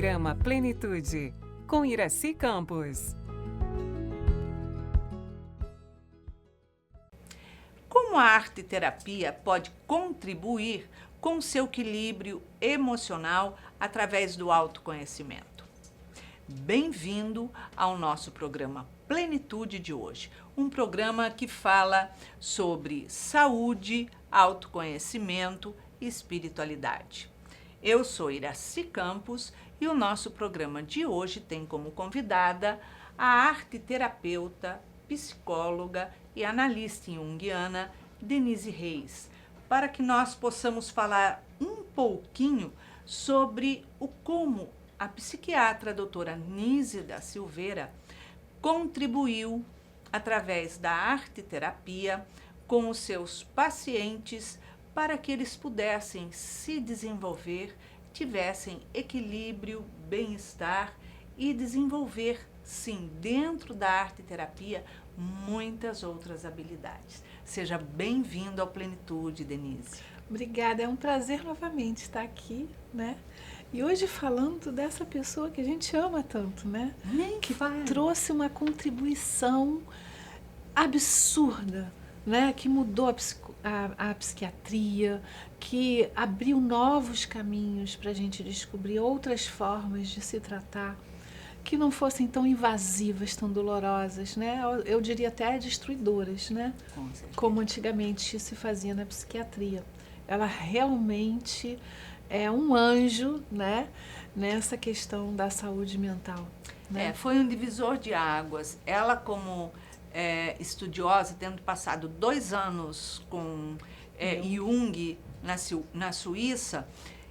Programa Plenitude, com Iraci Campos. Como a arte-terapia pode contribuir com o seu equilíbrio emocional através do autoconhecimento? Bem-vindo ao nosso programa Plenitude de hoje, um programa que fala sobre saúde, autoconhecimento e espiritualidade. Eu sou Iraci Campos e o nosso programa de hoje tem como convidada a arte-terapeuta, psicóloga e analista junguiana Denise Reis, para que nós possamos falar um pouquinho sobre como a psiquiatra doutora Nise da Silveira contribuiu através da arte-terapia com os seus pacientes para que eles pudessem se desenvolver, tivessem equilíbrio, bem-estar e desenvolver, sim, dentro da arte-terapia, muitas outras habilidades. Seja bem-vindo ao Plenitude, Denise. Obrigada, é um prazer novamente estar aqui, né? E hoje falando dessa pessoa que a gente ama tanto, né? Que trouxe uma contribuição absurda, né? Que mudou a psiquiatria, que abriu novos caminhos para a gente descobrir outras formas de se tratar, que não fossem tão invasivas, tão dolorosas, né? Eu diria até destruidoras, né? Como antigamente se fazia na psiquiatria. Ela realmente é um anjo, né? Nessa questão da saúde mental. Né? Foi um divisor de águas. Ela, como estudiosa, tendo passado 2 anos com Jung na Suíça,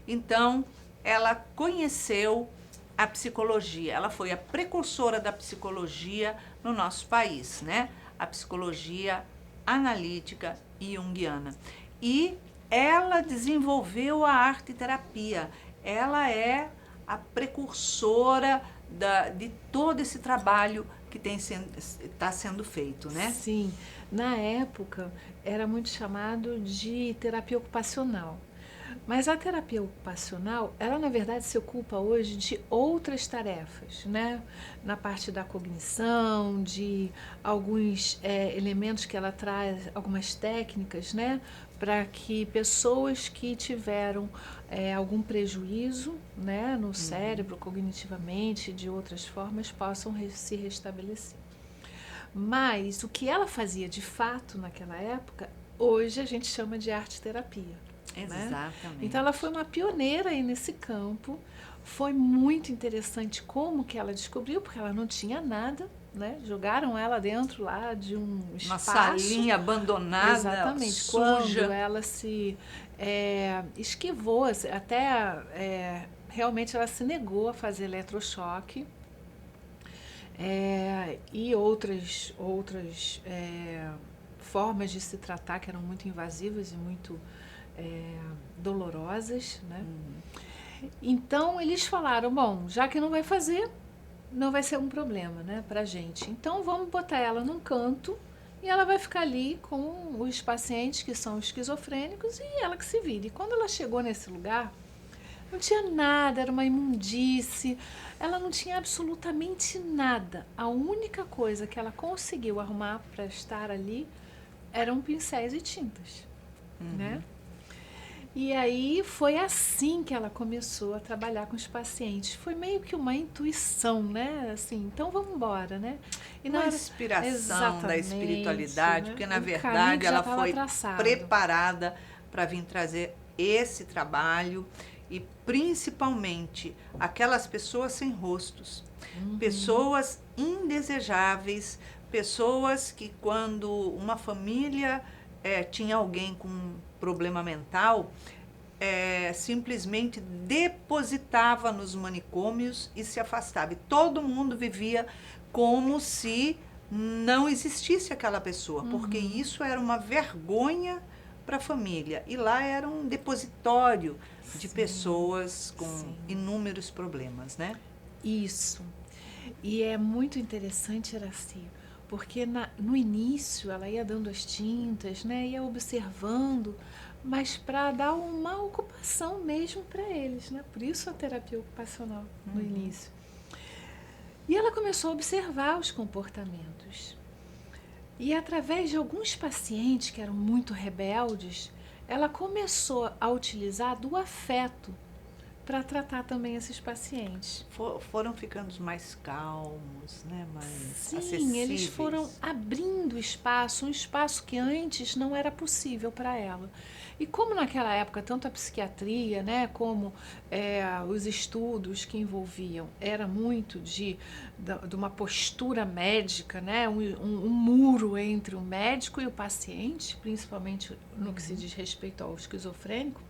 então ela conheceu a psicologia. Ela foi a precursora da psicologia no nosso país, né? A psicologia analítica e junguiana. E ela desenvolveu a arte-terapia. Ela é a precursora de todo esse trabalho que está sendo feito, né? Sim. Na época, era muito chamado de terapia ocupacional. Mas a terapia ocupacional, ela na verdade se ocupa hoje de outras tarefas, né? Na parte da cognição, de alguns elementos que ela traz, algumas técnicas, né? Para que pessoas que tiveram algum prejuízo, né? No cérebro, cognitivamente, de outras formas, possam se restabelecer. Mas o que ela fazia de fato naquela época, hoje a gente chama de arte-terapia. Exatamente. Né? Então ela foi uma pioneira aí nesse campo. Foi muito interessante como que ela descobriu, porque ela não tinha nada, né? Jogaram ela dentro lá de um espaço. Uma salinha abandonada, exatamente, suja. Quando ela se esquivou, até realmente ela se negou a fazer eletrochoque. E outras formas de se tratar que eram muito invasivas e muito dolorosas, né? Então eles falaram, bom, já que não vai fazer, não vai ser um problema, né, pra gente. Então vamos botar ela num canto e ela vai ficar ali com os pacientes que são esquizofrênicos e ela que se vire. E quando ela chegou nesse lugar, não tinha nada, era uma imundície, ela não tinha absolutamente nada. A única coisa que ela conseguiu arrumar para estar ali eram pincéis e tintas, né? E aí foi assim que ela começou a trabalhar com os pacientes. Foi meio que uma intuição, né? Assim, então vamos embora, né? E uma inspiração da espiritualidade, né? Porque na verdade ela foi preparada para vir trazer esse trabalho e principalmente aquelas pessoas sem rostos, pessoas indesejáveis, pessoas que quando uma família tinha alguém com problema mental, simplesmente depositava nos manicômios e se afastava. E todo mundo vivia como se não existisse aquela pessoa, porque isso era uma vergonha para a família. E lá era um depositório de pessoas com inúmeros problemas, né? Isso. E é muito interessante, Iraci, porque no início ela ia dando as tintas, né, ia observando, mas para dar uma ocupação mesmo para eles, né? Por isso a terapia ocupacional no início. E ela começou a observar os comportamentos. E através de alguns pacientes que eram muito rebeldes, ela começou a utilizar do afeto para tratar também esses pacientes. Foram ficando mais calmos, né? Mais Sim, acessíveis. eles foram abrindo espaço, um espaço que antes não era possível para ela. E como naquela época tanto a psiquiatria, né, como os estudos que envolviam, era muito de uma postura médica, né, um muro entre o médico e o paciente, principalmente no que se diz respeito ao esquizofrênico,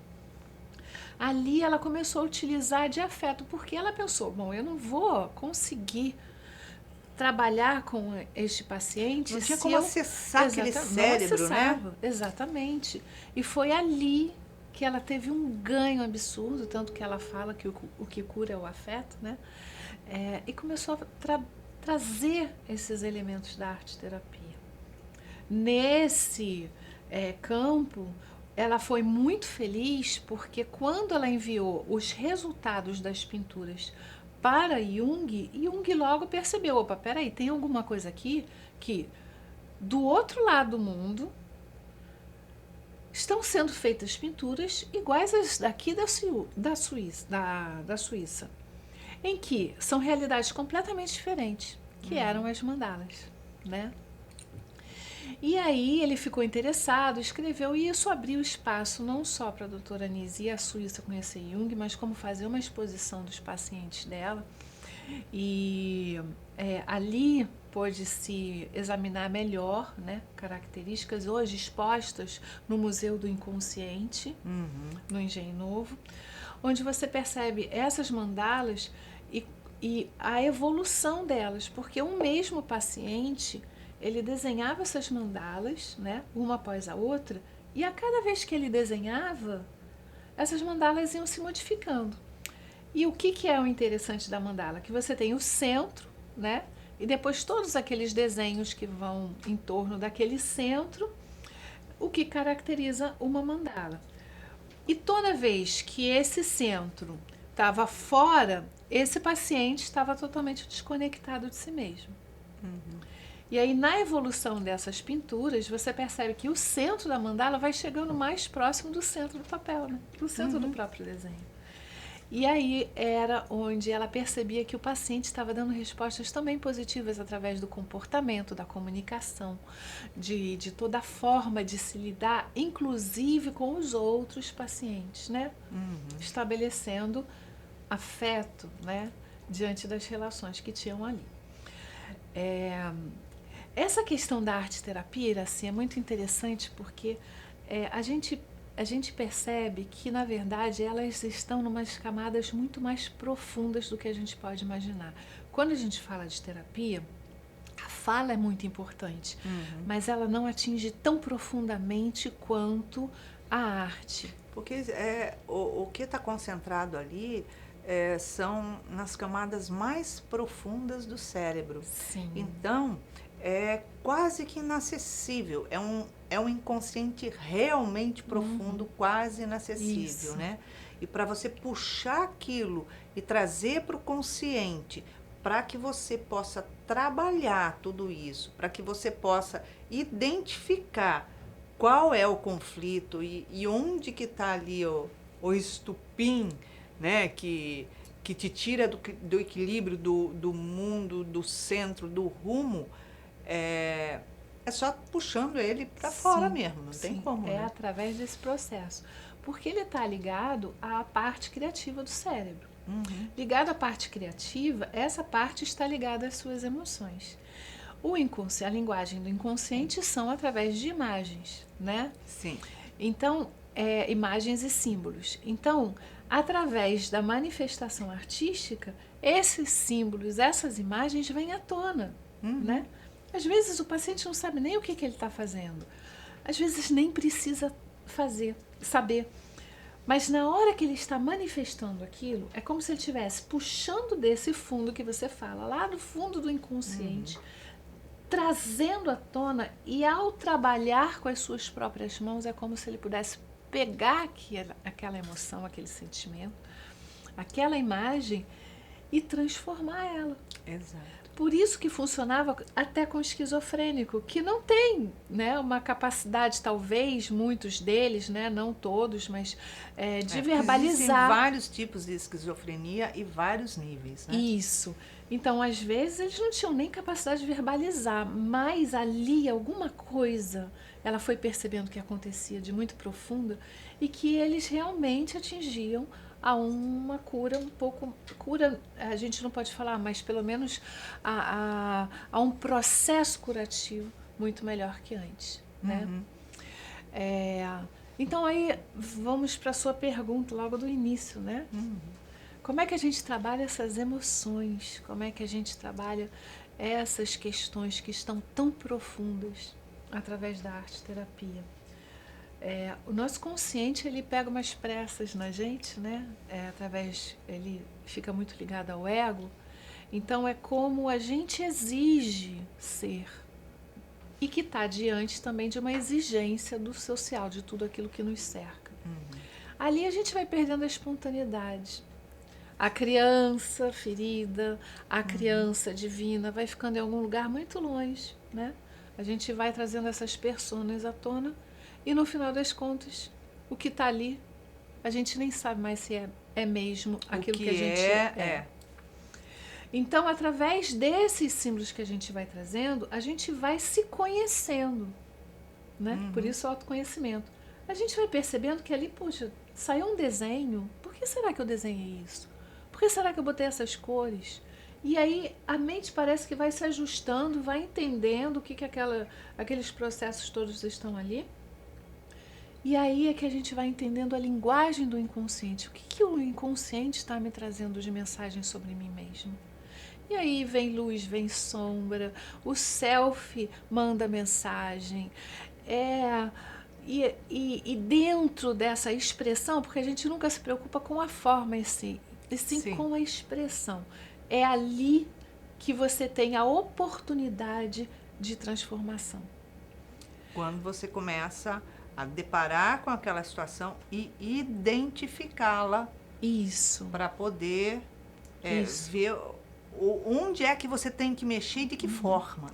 ali ela começou a utilizar de afeto, porque ela pensou, bom, eu não vou conseguir trabalhar com este paciente. Não tinha como acessar aquele cérebro, né? Exatamente. E foi ali que ela teve um ganho absurdo, tanto que ela fala que o que cura é o afeto, né? E começou a trazer esses elementos da arte-terapia. Nesse campo, ela foi muito feliz porque quando ela enviou os resultados das pinturas para Jung logo percebeu, opa, peraí, tem alguma coisa aqui que do outro lado do mundo estão sendo feitas pinturas iguais às daqui da Suíça, em que são realidades completamente diferentes, que eram as mandalas, né? E aí ele ficou interessado, escreveu, e isso abriu espaço não só para a doutora Anise e a Suíça conhecer Jung, mas como fazer uma exposição dos pacientes dela. E ali pôde-se examinar melhor, né, características hoje expostas no Museu do Inconsciente, no Engenho Novo, onde você percebe essas mandalas e a evolução delas, porque um mesmo paciente, ele desenhava essas mandalas, né, uma após a outra, e a cada vez que ele desenhava, essas mandalas iam se modificando. E o que é o interessante da mandala? Que você tem o centro, né, e depois todos aqueles desenhos que vão em torno daquele centro, o que caracteriza uma mandala. E toda vez que esse centro estava fora, esse paciente estava totalmente desconectado de si mesmo. E aí, na evolução dessas pinturas, você percebe que o centro da mandala vai chegando mais próximo do centro do papel, né? Do centro do próprio desenho. E aí era onde ela percebia que o paciente estava dando respostas também positivas através do comportamento, da comunicação, de toda a forma de se lidar, inclusive com os outros pacientes, né? Estabelecendo afeto, né? Diante das relações que tinham ali. Essa questão da arte-terapia, Iraci, é muito interessante porque a gente percebe que, na verdade, elas estão em umas camadas muito mais profundas do que a gente pode imaginar. Quando a gente fala de terapia, a fala é muito importante, mas ela não atinge tão profundamente quanto a arte. Porque o que está concentrado ali são nas camadas mais profundas do cérebro. Sim. Então, é quase que inacessível. É um inconsciente realmente profundo, quase inacessível, isso, né? E para você puxar aquilo e trazer para o consciente, para que você possa trabalhar tudo isso, para que você possa identificar qual é o conflito e onde que está ali o estupim, né? Que te tira do equilíbrio do mundo, do centro, do rumo. É só puxando ele para fora mesmo, não tem como. É, né? Através desse processo. Porque ele está ligado à parte criativa do cérebro. Ligado à parte criativa, essa parte está ligada às suas emoções. A linguagem do inconsciente são através de imagens, né? Sim. Então, imagens e símbolos. Então, através da manifestação artística, esses símbolos, essas imagens vêm à tona, né? Às vezes o paciente não sabe nem o que ele está fazendo. Às vezes nem precisa saber. Mas na hora que ele está manifestando aquilo, é como se ele estivesse puxando desse fundo que você fala, lá do fundo do inconsciente, trazendo à tona, e ao trabalhar com as suas próprias mãos, é como se ele pudesse pegar aquela emoção, aquele sentimento, aquela imagem e transformar ela. Exato. Por isso que funcionava até com o esquizofrênico, que não tem, né, uma capacidade, talvez, muitos deles, né, não todos, mas de verbalizar. Existem vários tipos de esquizofrenia e vários níveis, né? Isso. Então, às vezes, eles não tinham nem capacidade de verbalizar, mas ali alguma coisa ela foi percebendo que acontecia de muito profunda e que eles realmente atingiam a uma cura um pouco... Cura, a gente não pode falar, mas pelo menos a um processo curativo muito melhor que antes, né? Então, aí, vamos para a sua pergunta logo do início, né? Como é que a gente trabalha essas emoções? Como é que a gente trabalha essas questões que estão tão profundas através da arte-terapia? O nosso consciente, ele pega umas pressas na gente, né? Ele fica muito ligado ao ego. Então, é como a gente exige ser. E que está diante também de uma exigência do social, de tudo aquilo que nos cerca. Ali a gente vai perdendo a espontaneidade. A criança ferida, a criança divina vai ficando em algum lugar muito longe, né? A gente vai trazendo essas personas à tona e no final das contas, o que está ali, a gente nem sabe mais se é mesmo aquilo que a gente é. Então, através desses símbolos que a gente vai trazendo, a gente vai se conhecendo, né? Por isso o autoconhecimento. A gente vai percebendo que ali, puxa, saiu um desenho, por que será que eu desenhei isso? Por que será que eu botei essas cores? E aí a mente parece que vai se ajustando, vai entendendo o que aqueles processos todos estão ali. E aí é que a gente vai entendendo a linguagem do inconsciente. O que o inconsciente está me trazendo de mensagem sobre mim mesmo? E aí vem luz, vem sombra, o self manda mensagem. E dentro dessa expressão, porque a gente nunca se preocupa com a forma e sim com a expressão. É ali que você tem a oportunidade de transformação. Quando você começa a deparar com aquela situação e identificá-la. Isso. Para poder ver onde é que você tem que mexer e de que forma.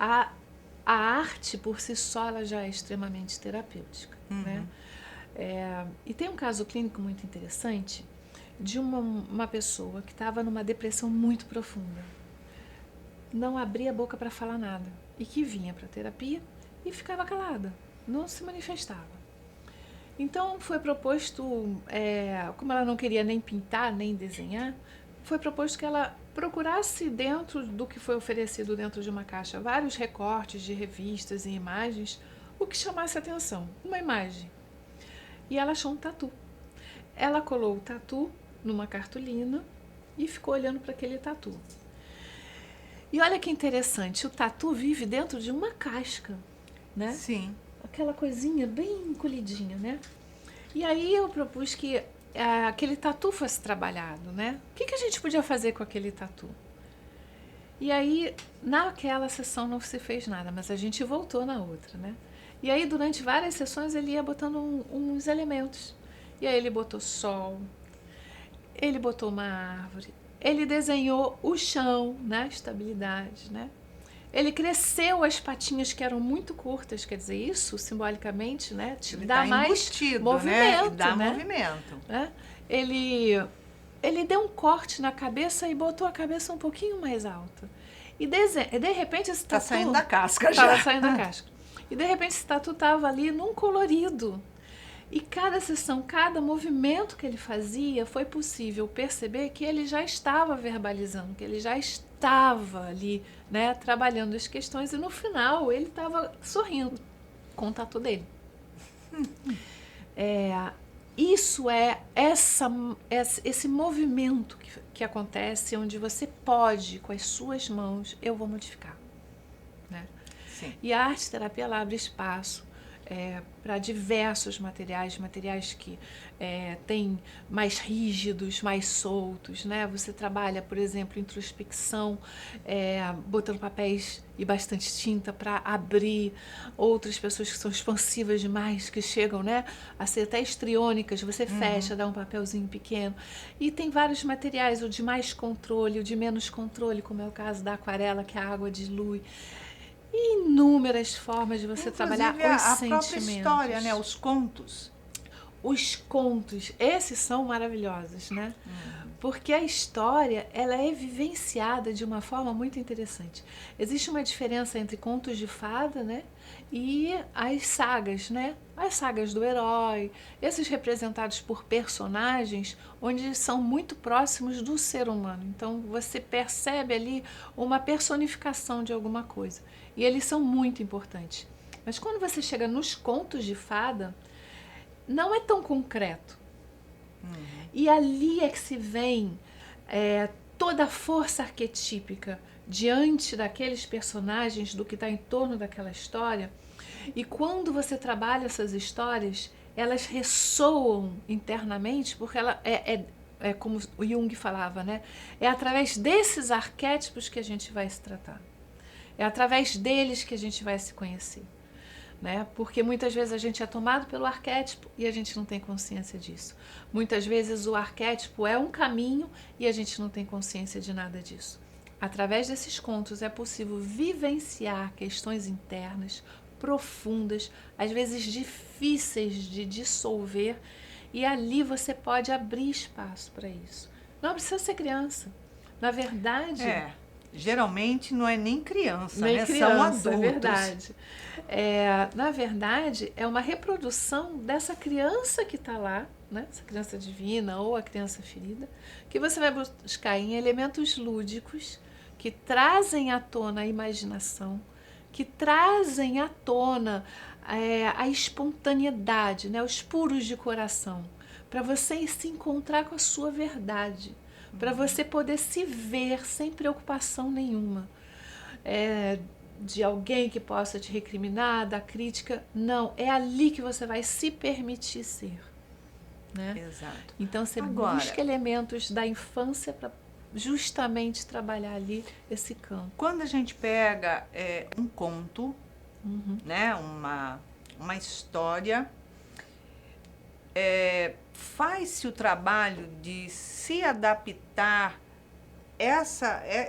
A arte, por si só, ela já é extremamente terapêutica, né? E tem um caso clínico muito interessante de uma pessoa que estava numa depressão muito profunda. Não abria a boca para falar nada. E que vinha para a terapia e ficava calada. Não se manifestava. Então foi proposto, como ela não queria nem pintar, nem desenhar, foi proposto que ela procurasse dentro do que foi oferecido dentro de uma caixa, vários recortes de revistas e imagens, o que chamasse atenção. Uma imagem. E ela achou um tatu. Ela colou o tatu numa cartolina e ficou olhando para aquele tatu. E olha que interessante, o tatu vive dentro de uma casca, né? Sim. Aquela coisinha bem encolhidinha, né? E aí eu propus que aquele tatu fosse trabalhado, né? O que a gente podia fazer com aquele tatu? E aí, naquela sessão não se fez nada, mas a gente voltou na outra, né? E aí, durante várias sessões, ele ia botando uns elementos. E aí ele botou sol, ele botou uma árvore, ele desenhou o chão, né? Estabilidade, né? Ele cresceu as patinhas que eram muito curtas, quer dizer, isso simbolicamente, né, te ele dá tá mais embutido, movimento, né? Dá né? movimento. Né? Ele deu um corte na cabeça e botou a cabeça um pouquinho mais alta. E de repente esse tatu... Tá saindo da casca já. Tava saindo da casca. E de repente esse tatu tava ali num colorido. E cada sessão, cada movimento que ele fazia, foi possível perceber que ele já estava verbalizando, que ele já estava ali, né, trabalhando as questões. E no final ele estava sorrindo com o tatu dele. Isso é esse movimento que acontece, onde você pode, com as suas mãos, eu vou modificar. Né? Sim. E a arte-terapia, ela abre espaço. para diversos materiais que têm mais rígidos, mais soltos, né? Você trabalha, por exemplo, introspecção, botando papéis e bastante tinta para abrir. Outras pessoas que são expansivas demais, que chegam, né, a ser até histriônicas, você fecha, dá um papelzinho pequeno. E tem vários materiais, o de mais controle, o de menos controle, como é o caso da aquarela, que a água dilui. Inúmeras formas de você trabalhar os a sentimentos. própria história, né? Os contos. Os contos, esses são maravilhosos, né? Porque a história, ela é vivenciada de uma forma muito interessante. Existe uma diferença entre contos de fada, né? E as sagas, né? As sagas do herói, esses representados por personagens onde são muito próximos do ser humano. Então você percebe ali uma personificação de alguma coisa. E eles são muito importantes. Mas quando você chega nos contos de fada, não é tão concreto. E ali é que se vem toda a força arquetípica diante daqueles personagens, do que está em torno daquela história. E quando você trabalha essas histórias, elas ressoam internamente, porque ela é como o Jung falava, né? É através desses arquétipos que a gente vai se tratar. É através deles que a gente vai se conhecer. Né? Porque muitas vezes a gente é tomado pelo arquétipo e a gente não tem consciência disso. Muitas vezes o arquétipo é um caminho e a gente não tem consciência de nada disso. Através desses contos é possível vivenciar questões internas, profundas, às vezes difíceis de dissolver, e ali você pode abrir espaço para isso. Não precisa ser criança. Na verdade... Geralmente não é nem criança, nem né? criança, são adultos. É verdade. Na verdade, é uma reprodução dessa criança que está lá, né? Essa criança divina ou a criança ferida, que você vai buscar em elementos lúdicos que trazem à tona a imaginação, que trazem à tona a espontaneidade, né? Os puros de coração, para você se encontrar com a sua verdade, para você poder se ver sem preocupação nenhuma de alguém que possa te recriminar, da crítica. Não, é ali que você vai se permitir ser, né? Exato. Então você busca elementos da infância para justamente trabalhar ali esse campo. Quando a gente pega um conto, né, uma história, faz-se o trabalho de se adaptar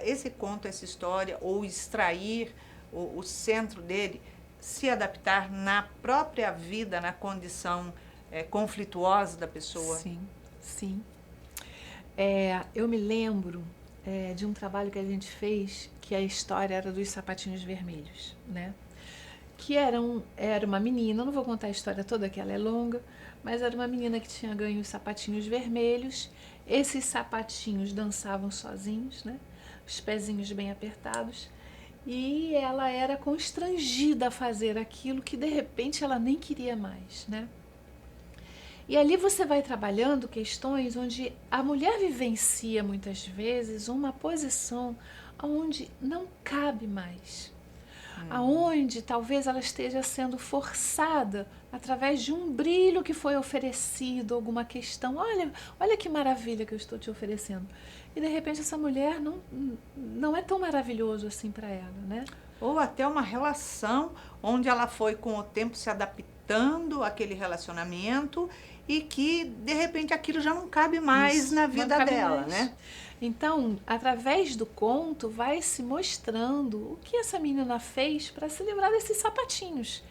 esse conto, essa história, ou extrair o centro dele, se adaptar na própria vida, na condição conflituosa da pessoa. Sim, sim. Eu me lembro de um trabalho que a gente fez, que a história era dos sapatinhos vermelhos, né? Que era uma menina, não vou contar a história toda, que ela é longa, mas era uma menina que tinha ganho os sapatinhos vermelhos. Esses sapatinhos dançavam sozinhos, né? Os pezinhos bem apertados. E ela era constrangida a fazer aquilo que de repente ela nem queria mais, né? E ali você vai trabalhando questões onde a mulher vivencia muitas vezes uma posição onde não cabe mais. Aonde talvez ela esteja sendo forçada através de um brilho que foi oferecido, alguma questão. Olha que maravilha que eu estou te oferecendo. E de repente essa mulher não é tão maravilhoso assim para ela, né? Ou até uma relação onde ela foi com o tempo se adaptando àquele relacionamento e que de repente aquilo já não cabe mais na vida dela, né? Então, através do conto, vai se mostrando o que essa menina fez para se livrar desses sapatinhos,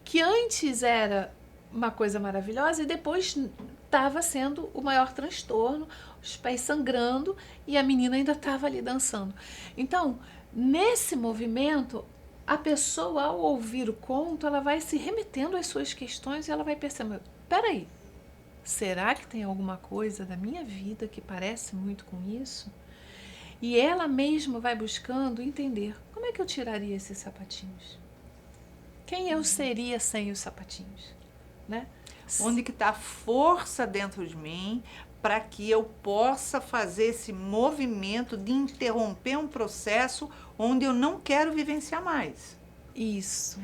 que antes era uma coisa maravilhosa e depois estava sendo o maior transtorno, os pés sangrando e a menina ainda estava ali dançando. Então, nesse movimento, a pessoa, ao ouvir o conto, ela vai se remetendo às suas questões e ela vai percebendo, peraí, será que tem alguma coisa da minha vida que parece muito com isso? E ela mesma vai buscando entender, como é que eu tiraria esses sapatinhos? Quem eu seria sem os sapatinhos? Né? Onde que está a força dentro de mim para que eu possa fazer esse movimento de interromper um processo onde eu não quero vivenciar mais? Isso.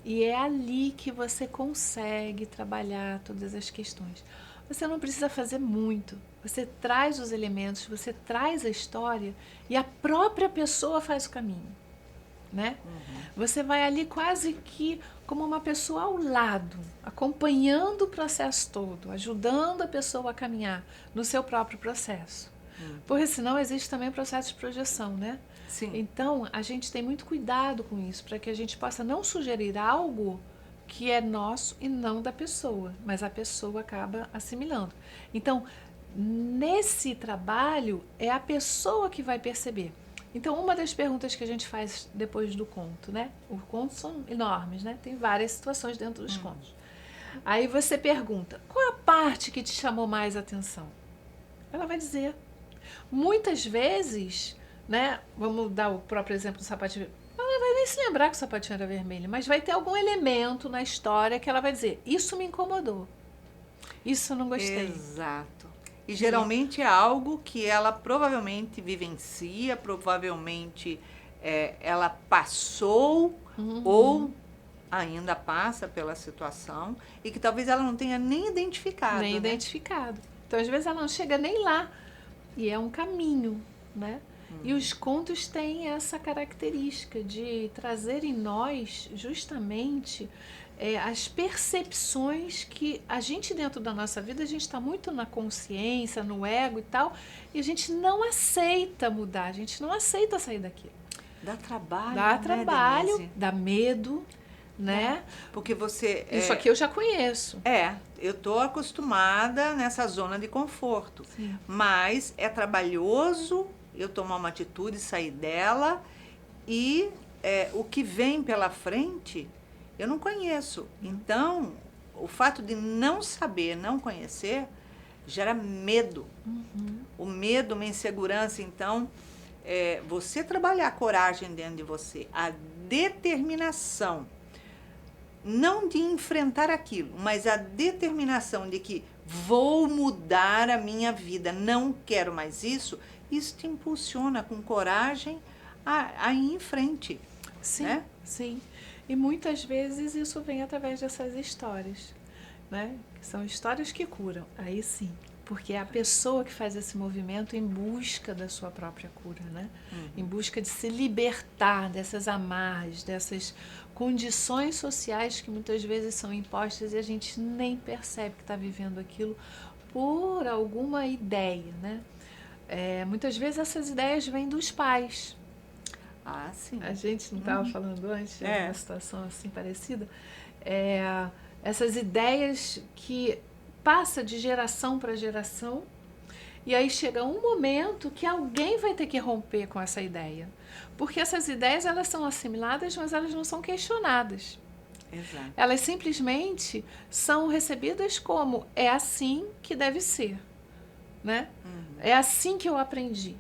E é ali que você consegue trabalhar todas as questões. Você não precisa fazer muito. Você traz os elementos, você traz a história e a própria pessoa faz o caminho, né? Você vai ali quase que como uma pessoa ao lado, acompanhando o processo todo, ajudando a pessoa a caminhar no seu próprio processo. Porque senão existe também o processo de projeção, né? Sim. Então, a gente tem muito cuidado com isso, para que a gente possa não sugerir algo que é nosso e não da pessoa, mas a pessoa acaba assimilando. Então, nesse trabalho, é a pessoa que vai perceber. Então, uma das perguntas que a gente faz depois do conto, né? Os contos são enormes, né? Tem várias situações dentro dos contos. Aí você pergunta, qual a parte que te chamou mais atenção? Ela vai dizer. Muitas vezes, né? Vamos dar o próprio exemplo do sapatinho. Ela não vai nem se lembrar que o sapatinho era vermelho, mas vai ter algum elemento na história que ela vai dizer, isso me incomodou. Isso eu não gostei. Exato. E geralmente é algo que ela provavelmente vivencia, provavelmente ela passou ou ainda passa pela situação e que talvez ela não tenha nem identificado. Nem né? identificado. Então, às vezes, ela não chega nem lá. E é um caminho, né? E os contos têm essa característica de trazer em nós justamente as percepções que a gente dentro da nossa vida, a gente está muito na consciência, no ego e tal, e a gente não aceita mudar, a gente não aceita sair daquilo. Dá trabalho, Dá né, trabalho, Denise? dá medo, né? Porque você... Isso aqui eu já conheço. Eu tô acostumada nessa zona de conforto. Sim. Mas é trabalhoso eu tomar uma atitude, sair dela e o que vem pela frente eu não conheço. Então, o fato de não saber, não conhecer, gera medo. O medo, uma insegurança. Então, você trabalhar a coragem dentro de você, a determinação, não de enfrentar aquilo, mas a determinação de que vou mudar a minha vida, não quero mais isso te impulsiona com coragem a ir em frente. Sim, né? sim. E muitas vezes isso vem através dessas histórias, né? Que são histórias que curam, aí sim. Porque é a pessoa que faz esse movimento em busca da sua própria cura, né? Em busca de se libertar dessas amarras, dessas condições sociais que muitas vezes são impostas e a gente nem percebe que está vivendo aquilo por alguma ideia, né? Muitas vezes essas ideias vêm dos pais. Ah, sim. A gente não estava falando antes de uma situação assim parecida. Essas ideias que passa de geração para geração e aí chega um momento que alguém vai ter que romper com essa ideia. Porque essas ideias elas são assimiladas, mas elas não são questionadas. Exato. Elas simplesmente são recebidas como é assim que deve ser. Né? É assim que eu aprendi.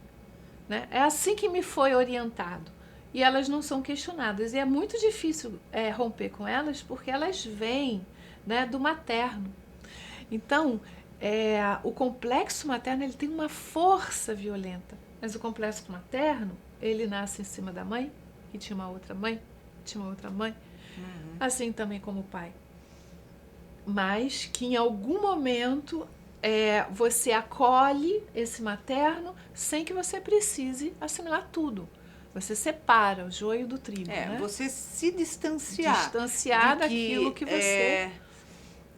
Né? É assim que me foi orientado. E elas não são questionadas. E é muito difícil romper com elas porque elas vêm, né, do materno. Então, o complexo materno ele tem uma força violenta. Mas o complexo materno, ele nasce em cima da mãe, que tinha uma outra mãe, tinha uma outra mãe. Assim também como o pai. Mas que em algum momento você acolhe esse materno sem que você precise assimilar tudo. Você separa o joio do trigo, né? Você se distanciar. Distanciar daquilo que você...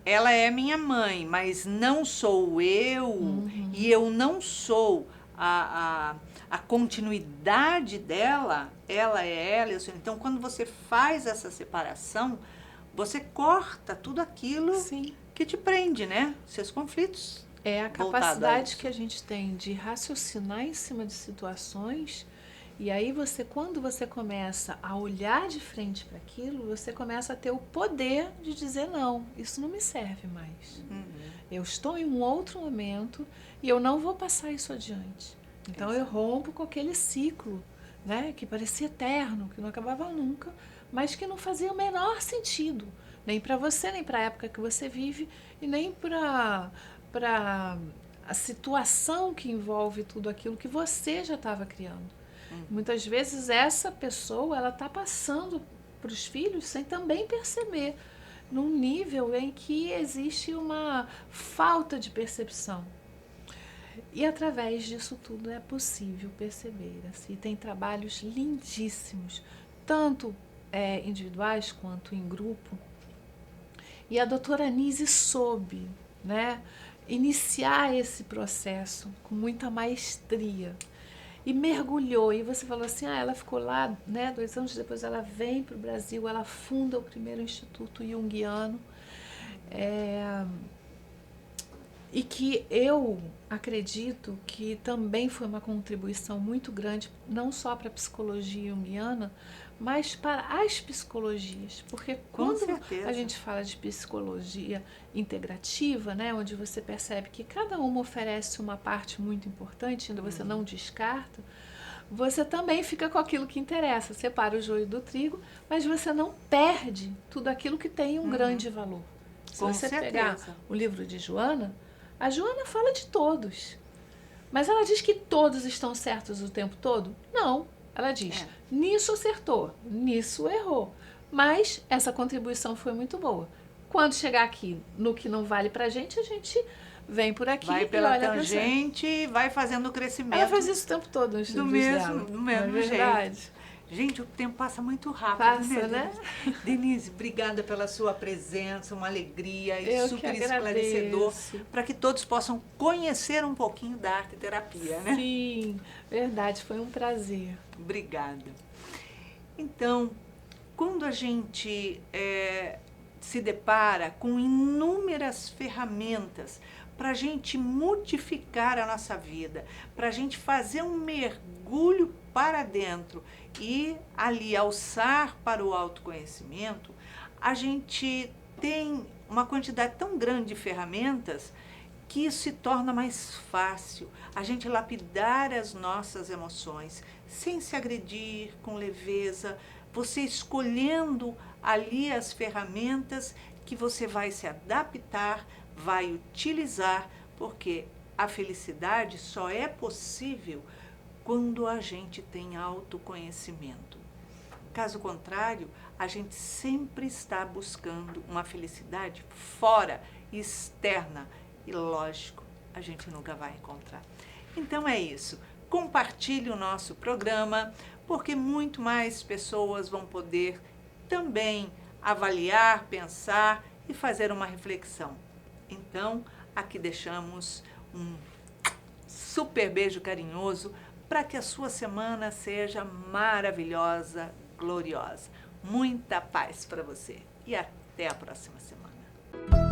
Ela é minha mãe, mas não sou eu, e eu não sou a continuidade dela, ela é ela, eu sou. Então, quando você faz essa separação, você corta tudo aquilo Sim. que te prende, né? Seus conflitos. É a capacidade que a gente tem de raciocinar em cima de situações. E aí quando você começa a olhar de frente para aquilo, você começa a ter o poder de dizer não, isso não me serve mais. Eu estou em um outro momento e eu não vou passar isso adiante. Então eu rompo com aquele ciclo, né, que parecia eterno, que não acabava nunca, mas que não fazia o menor sentido, nem para você, nem para a época que você vive e nem para a situação que envolve tudo aquilo que você já estava criando. Muitas vezes essa pessoa ela está passando para os filhos sem também perceber, num nível em que existe uma falta de percepção. E através disso tudo é possível perceber. Assim, tem trabalhos lindíssimos, tanto individuais quanto em grupo. E a doutora Anise soube, né, iniciar esse processo com muita maestria. E mergulhou, e você falou assim, ela ficou lá, né, 2 anos depois ela vem para o Brasil, ela funda o primeiro Instituto Jungiano, e que eu acredito que também foi uma contribuição muito grande, não só para a psicologia junguiana, mas para as psicologias, porque quando a gente fala de psicologia integrativa, né, onde você percebe que cada uma oferece uma parte muito importante, ainda você não descarta, você também fica com aquilo que interessa, separa o joio do trigo, mas você não perde tudo aquilo que tem um grande valor. Se você pegar o livro de Joana, a Joana fala de todos, mas ela diz que todos estão certos o tempo todo? Não. Ela diz, nisso acertou, nisso errou. Mas essa contribuição foi muito boa. Quando chegar aqui no que não vale pra gente, a gente vem por aqui vai pela tangente e vai fazendo o crescimento. Ela faz isso o tempo todo nos livros dela. Do mesmo jeito. Gente, o tempo passa muito rápido, né? Denise, obrigada pela sua presença, uma alegria e super esclarecedor, para que todos possam conhecer um pouquinho da arte-terapia, né? Sim, verdade, foi um prazer. Obrigada. Então, quando a gente se depara com inúmeras ferramentas para a gente modificar a nossa vida, para a gente fazer um mergulho para dentro e ali alçar para o autoconhecimento, a gente tem uma quantidade tão grande de ferramentas que isso se torna mais fácil, a gente lapidar as nossas emoções, sem se agredir, com leveza, você escolhendo ali as ferramentas que você vai se adaptar, vai utilizar, porque a felicidade só é possível quando a gente tem autoconhecimento. Caso contrário, a gente sempre está buscando uma felicidade fora, externa, e lógico, a gente nunca vai encontrar. Então é isso, compartilhe o nosso programa, porque muito mais pessoas vão poder também avaliar, pensar e fazer uma reflexão. Então, aqui deixamos um super beijo carinhoso para que a sua semana seja maravilhosa, gloriosa. Muita paz para você e até a próxima semana.